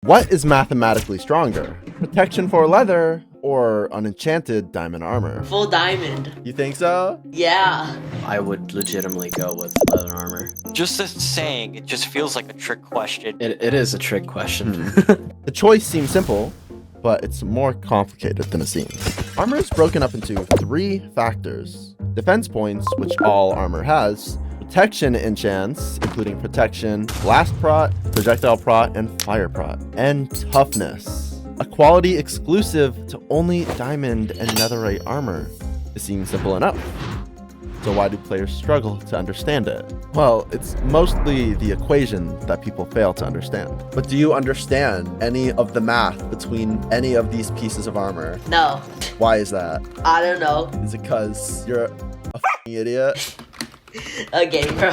What is mathematically stronger? Protection for leather or unenchanted diamond armor? Full diamond. You think so? Yeah. I would legitimately go with leather armor. Just this saying, it just feels like a trick question. It is a trick question. The choice seems simple, but it's more complicated than it seems. Armor is broken up into 3 factors. Defense points, which all armor has, protection enchants, including protection, blast prot, projectile prot, and fire prot, and toughness, a quality exclusive to only diamond and netherite armor. It seems simple enough. So why do players struggle to understand it? Well, it's mostly the equation that people fail to understand. But do you understand any of the math between any of these pieces of armor? No. Why is that? I don't know. Is it because you're a f***ing idiot? Okay, bro.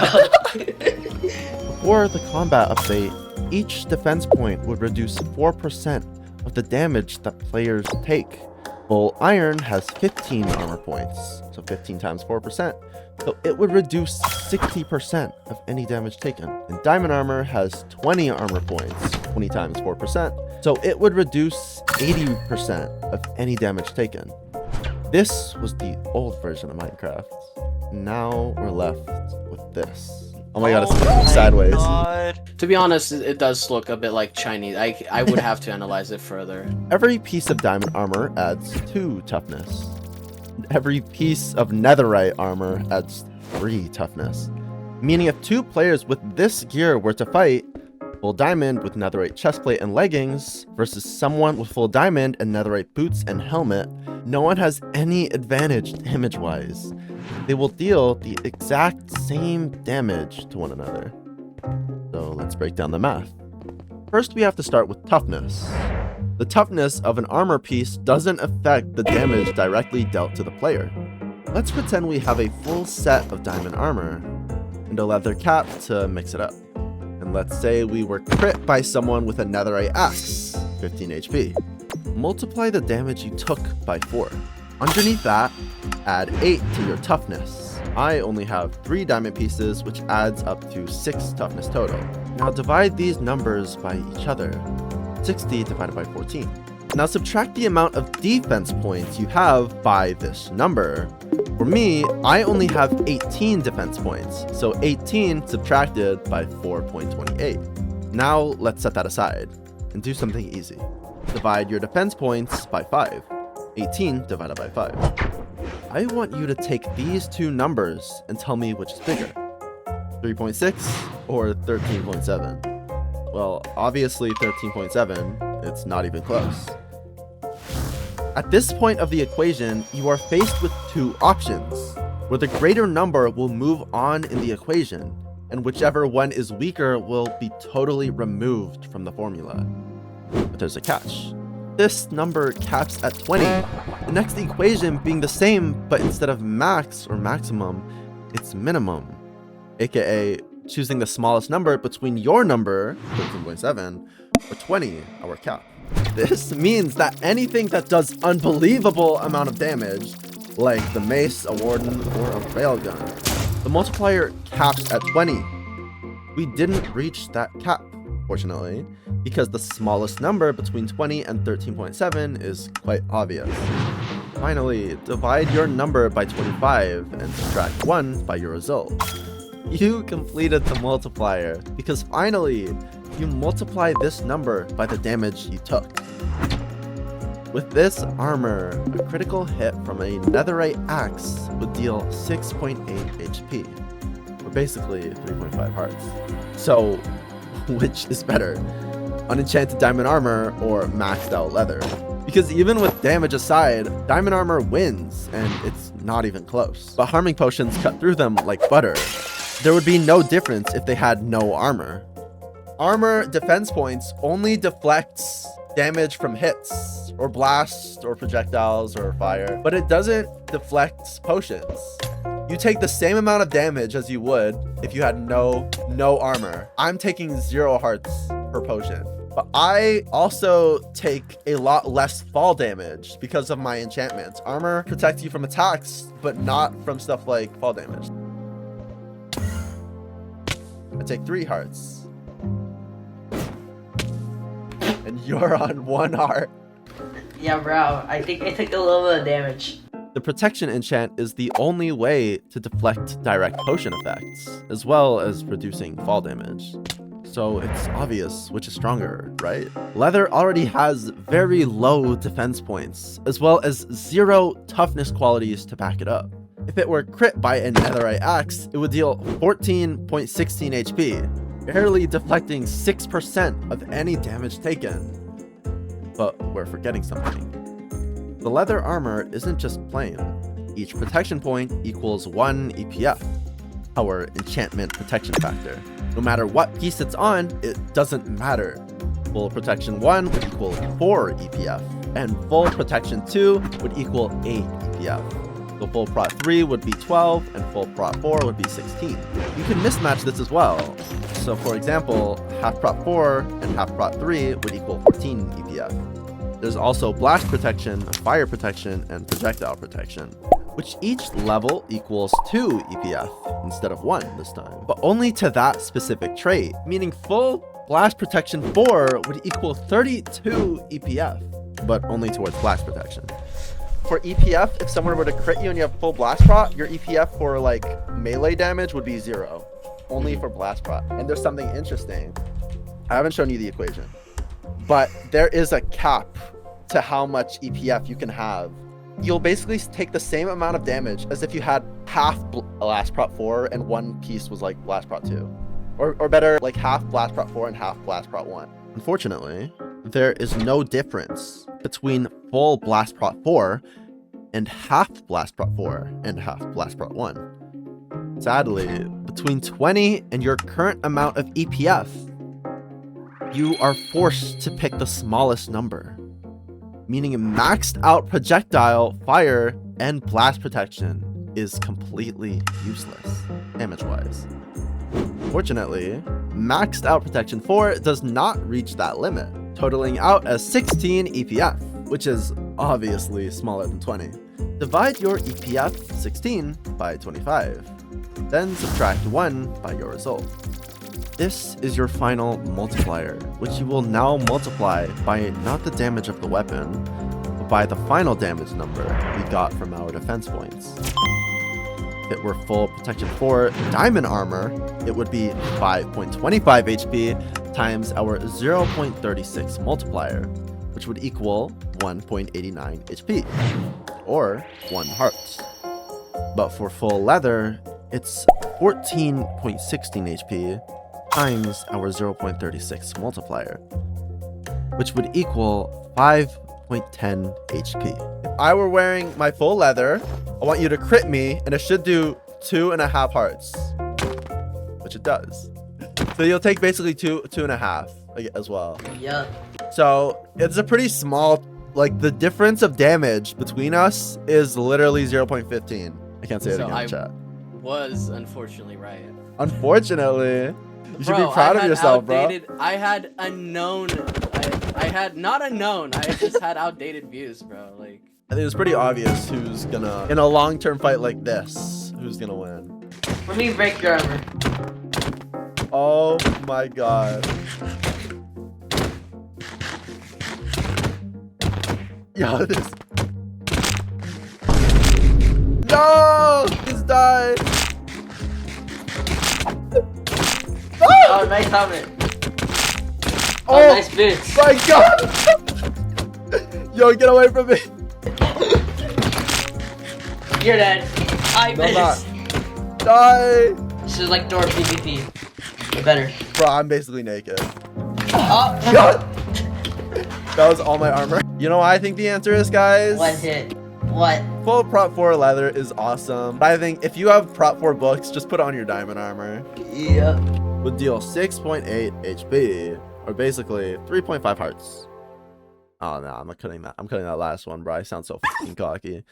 Before the combat update, each defense point would reduce 4% of the damage that players take. Full iron has 15 armor points, so 15 times 4%. So it would reduce 60% of any damage taken. And diamond armor has 20 armor points, 20 times 4%. So it would reduce 80% of any damage taken. This was the old version of Minecraft. Now we're left with this. Oh my god, it's flipping sideways. God. To be honest, it does look a bit like Chinese. I would have to analyze it further. Every piece of diamond armor adds 2 toughness. Every piece of netherite armor adds 3 toughness. Meaning if 2 players with this gear were to fight, full diamond with netherite chestplate and leggings versus someone with full diamond and netherite boots and helmet, no one has any advantage damage-wise. They will deal the exact same damage to one another. So let's break down the math. First, we have to start with toughness. The toughness of an armor piece doesn't affect the damage directly dealt to the player. Let's pretend we have a full set of diamond armor and a leather cap to mix it up. And let's say we were crit by someone with a netherite axe, 15 HP. Multiply the damage you took by 4. Underneath that, add 8 to your toughness. I only have 3 diamond pieces, which adds up to 6 toughness total. Now divide these numbers by each other. 60 divided by 14. Now subtract the amount of defense points you have by this number. For me, I only have 18 defense points, so 18 subtracted by 4.28. Now let's set that aside and do something easy. Divide your defense points by 5. 18 divided by 5. I want you to take these 2 numbers and tell me which is bigger, 3.6 or 13.7. Well, obviously 13.7, it's not even close. At this point of the equation, you are faced with 2 options, where the greater number will move on in the equation, and whichever one is weaker will be totally removed from the formula. But there's a catch. This number caps at 20. The next equation being the same, but instead of max or maximum, it's minimum, aka choosing the smallest number between your number, 13.7, or 20, our cap. This means that anything that does unbelievable amount of damage, like the mace, a warden, or a railgun, the multiplier caps at 20. We didn't reach that cap, fortunately, because the smallest number between 20 and 13.7 is quite obvious. Finally, divide your number by 25 and subtract 1 by your result. You completed the multiplier, because finally, you multiply this number by the damage you took. With this armor, a critical hit from a netherite axe would deal 6.8 HP, or basically 3.5 hearts. So, which is better? Unenchanted diamond armor or maxed out leather? Because even with damage aside, diamond armor wins, and it's not even close. But harming potions cut through them like butter. There would be no difference if they had no armor. Armor defense points only deflects damage from hits, or blasts, or projectiles, or fire, but it doesn't deflect potions. You take the same amount of damage as you would if you had no armor. I'm taking 0 hearts per potion. But I also take a lot less fall damage because of my enchantments. Armor protects you from attacks, but not from stuff like fall damage. I take 3 hearts. And you're on 1 heart. Yeah, bro. I think I took a little bit of damage. The protection enchant is the only way to deflect direct potion effects, as well as reducing fall damage. So it's obvious which is stronger, right? Leather already has very low defense points, as well as 0 toughness qualities to back it up. If it were crit by a netherite axe, it would deal 14.16 HP, barely deflecting 6% of any damage taken. But we're forgetting something. The leather armor isn't just plain. Each protection point equals 1 EPF, our enchantment protection factor. No matter what piece it's on, it doesn't matter. Full protection 1 would equal 4 EPF, and full protection 2 would equal 8 EPF. So full prot 3 would be 12, and full prot 4 would be 16. You can mismatch this as well. So for example, half prot 4 and half prot 3 would equal 14 EPF. There's also blast protection, fire protection, and projectile protection, which each level equals 2 EPF instead of 1 this time, but only to that specific trait, meaning full blast protection 4 would equal 32 EPF, but only towards blast protection. For EPF, if someone were to crit you and you have full blast prot, your EPF for like melee damage would be 0, only for blast prot. And there's something interesting. I haven't shown you the equation, but there is a cap to how much EPF you can have. You'll basically take the same amount of damage as if you had half blast prot 4 and 1 piece was like blast prot 2. Or better, like half blast prot 4 and half blast prot 1. Unfortunately, there is no difference between full blast prot 4 and half blast prot 4 and half blast prot 1. Sadly, between 20 and your current amount of EPF, you are forced to pick the smallest number, meaning a maxed out projectile, fire, and blast protection is completely useless, damage-wise. Fortunately, maxed out protection 4 does not reach that limit, totaling out as 16 EPF, which is obviously smaller than 20. Divide your EPF 16 by 25, then subtract 1 by your result. This is your final multiplier, which you will now multiply by not the damage of the weapon, but by the final damage number we got from our defense points. If it were full protection 4 diamond armor, it would be 5.25 HP times our 0.36 multiplier, which would equal 1.89 HP, or 1 heart. But for full leather, it's 14.16 HP times our 0.36 multiplier, which would equal 5.10 HP. If I were wearing my full leather, I want you to crit me, and it should do 2.5 hearts, which it does. So you'll take basically 2.5 as well. Yup. So it's a pretty small, like the difference of damage between us is literally 0.15. I can't say it again in chat. Was unfortunately right. Unfortunately. You should Bro, be proud of yourself, bro. I had unknown. I had not unknown. I just had outdated views, bro. Like I think it's pretty obvious who's gonna, in a long-term fight like this, who's gonna win. Let me break your armor. Oh my god. Yo, this. No! He's died! Oh, nice helmet. Oh, Oh, nice boots. my god! Yo, get away from me! You're dead. I No, I'm not. missed. Die! This is like door PvP. But better. Bro, I'm basically naked. Oh, God! That was all my armor. You know what I think the answer is, guys? one hit. What? Full prot 4 leather is awesome. But I think if you have prot 4 books, just put on your diamond armor. Yeah. Would deal 6.8 HP, or basically 3.5 hearts. Oh no, I'm not cutting that. I'm cutting that last one, bro. I sound so fucking cocky.